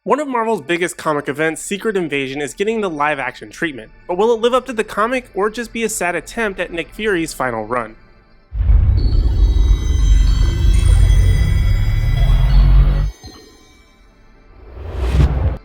One of Marvel's biggest comic events, Secret Invasion, is getting the live-action treatment, but will it live up to the comic or just be a sad attempt at Nick Fury's final run?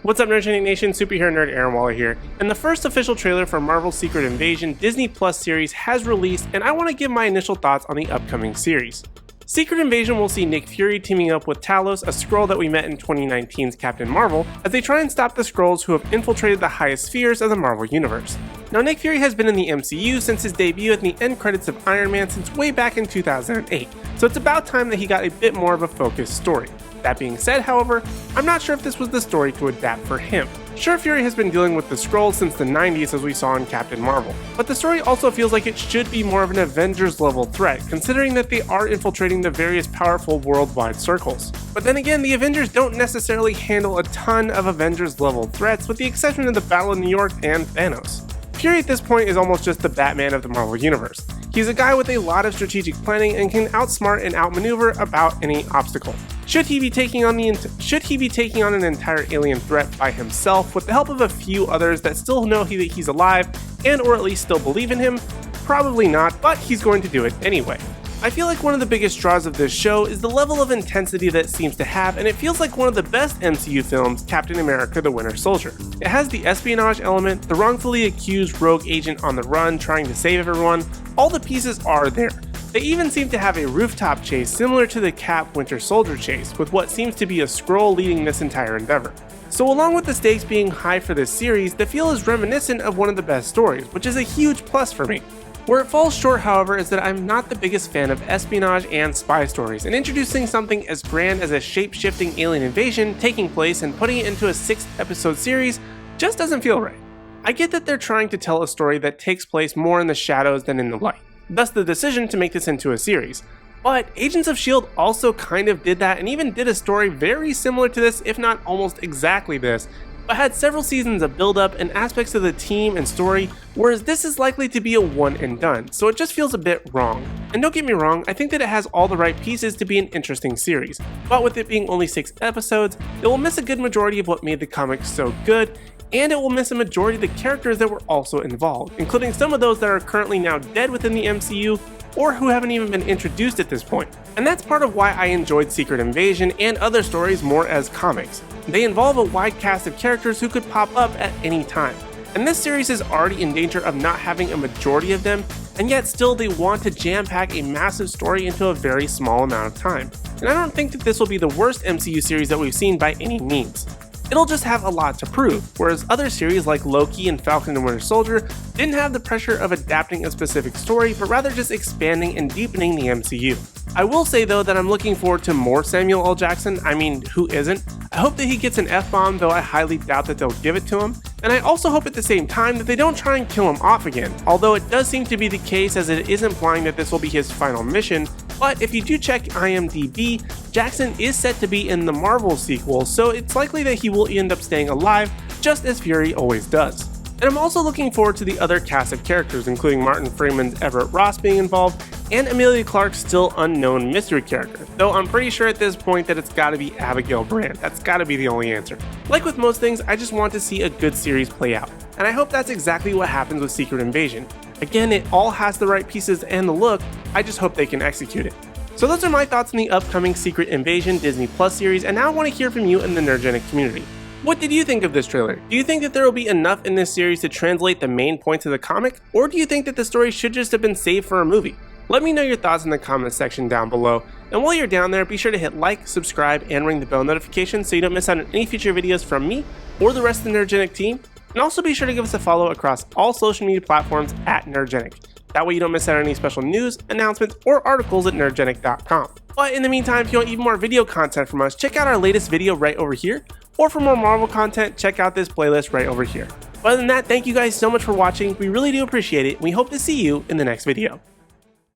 What's up, Nerdgenic Nation? Superhero nerd Aaron Waller here, and the first official trailer for Marvel's Secret Invasion Disney Plus series has released, and I want to give my initial thoughts on the upcoming series. Secret Invasion will see Nick Fury teaming up with Talos, a Skrull that we met in 2019's Captain Marvel, as they try and stop the Skrulls who have infiltrated the highest spheres of the Marvel Universe. Now, Nick Fury has been in the MCU since his debut at the end credits of Iron Man since way back in 2008, so it's about time that he got a bit more of a focused story. That being said, however, I'm not sure if this was the story to adapt for him. Sure, Fury has been dealing with the Skrulls since the 90s as we saw in Captain Marvel, but the story also feels like it should be more of an Avengers level threat, considering that they are infiltrating the various powerful worldwide circles. But then again, the Avengers don't necessarily handle a ton of Avengers level threats, with the exception of the Battle of New York and Thanos. Fury at this point is almost just the Batman of the Marvel Universe. He's a guy with a lot of strategic planning and can outsmart and outmaneuver about any obstacle. Should he be taking on an entire alien threat by himself with the help of a few others that still know that he's alive and or at least still believe in him? Probably not, but he's going to do it anyway. I feel like one of the biggest draws of this show is the level of intensity that it seems to have, and it feels like one of the best MCU films, Captain America: The Winter Soldier. It has the espionage element, the wrongfully accused rogue agent on the run trying to save everyone. All the pieces are there. They even seem to have a rooftop chase similar to the Cap Winter Soldier chase, with what seems to be a Skrull leading this entire endeavor. So along with the stakes being high for this series, the feel is reminiscent of one of the best stories, which is a huge plus for me. Where it falls short, however, is that I'm not the biggest fan of espionage and spy stories, and introducing something as grand as a shape-shifting alien invasion taking place and putting it into a 6-episode series just doesn't feel right. I get that they're trying to tell a story that takes place more in the shadows than in the light, thus the decision to make this into a series. But Agents of S.H.I.E.L.D. also kind of did that and even did a story very similar to this, if not almost exactly this, but had several seasons of build-up and aspects of the team and story, whereas this is likely to be a one and done, so it just feels a bit wrong. And don't get me wrong, I think that it has all the right pieces to be an interesting series, but with it being only 6 episodes, it will miss a good majority of what made the comics so good, and it will miss a majority of the characters that were also involved, including some of those that are currently now dead within the MCU, or who haven't even been introduced at this point. And that's part of why I enjoyed Secret Invasion and other stories more as comics. They involve a wide cast of characters who could pop up at any time. And this series is already in danger of not having a majority of them, and yet still they want to jam-pack a massive story into a very small amount of time. And I don't think that this will be the worst MCU series that we've seen by any means. It'll just have a lot to prove, whereas other series like Loki and Falcon and Winter Soldier didn't have the pressure of adapting a specific story, but rather just expanding and deepening the MCU. I will say though that I'm looking forward to more Samuel L. Jackson. I mean, who isn't? I hope that he gets an F-bomb, though I highly doubt that they'll give it to him. And I also hope at the same time that they don't try and kill him off again, although it does seem to be the case as it is implying that this will be his final mission. But if you do check IMDb, Jackson is set to be in the Marvel sequel, so it's likely that he will end up staying alive, just as Fury always does. And I'm also looking forward to the other cast of characters, including Martin Freeman's Everett Ross being involved, and Emilia Clarke's still unknown mystery character, though I'm pretty sure at this point that it's gotta be Abigail Brand. That's gotta be the only answer. Like with most things, I just want to see a good series play out, and I hope that's exactly what happens with Secret Invasion. Again, it all has the right pieces and the look, I just hope they can execute it. So those are my thoughts on the upcoming Secret Invasion Disney Plus series, and now I want to hear from you in the Nerdgenic community. What did you think of this trailer? Do you think that there will be enough in this series to translate the main points of the comic, or do you think that the story should just have been saved for a movie? Let me know your thoughts in the comments section down below, and while you're down there, be sure to hit like, subscribe, and ring the bell notification so you don't miss out on any future videos from me or the rest of the Nerdgenic team, and also be sure to give us a follow across all social media platforms at Nerdgenic. That way you don't miss out on any special news, announcements, or articles at nerdgenic.com. But in the meantime, if you want even more video content from us, check out our latest video right over here, or for more Marvel content, check out this playlist right over here. But other than that, thank you guys so much for watching, we really do appreciate it, and we hope to see you in the next video.